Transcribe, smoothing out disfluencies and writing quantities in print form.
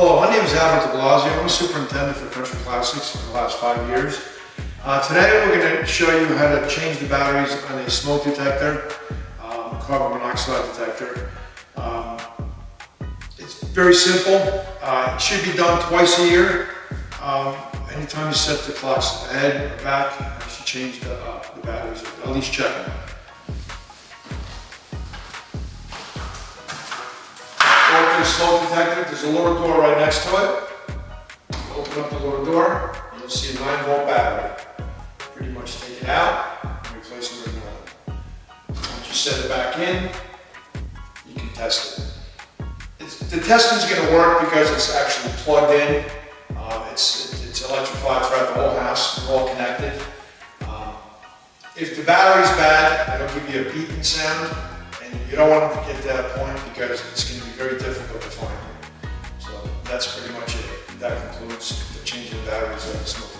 Hello, my name is Albert de Blasio. I'm a superintendent for Country Classics for the last 5 years. Today we're going to show you how to change the batteries on a smoke detector, carbon monoxide detector. It's very simple. It should be done twice a year. Anytime you set the clocks ahead or back, you should change the batteries, at least check them. Open the smoke detector, there's a little door right next to it. Open up the little door, and you'll see a 9-volt battery. Pretty much take it out and replace it with another. Once you set it back in, you can test it. The testing's going to work because it's actually plugged in. It's electrified throughout the whole house. They're all connected. If the battery's bad, it'll give you a beeping sound, and you don't want to get to that point because it's going to be very difficult to find. So that's pretty much it. That concludes the changing batteries of the smoke detector.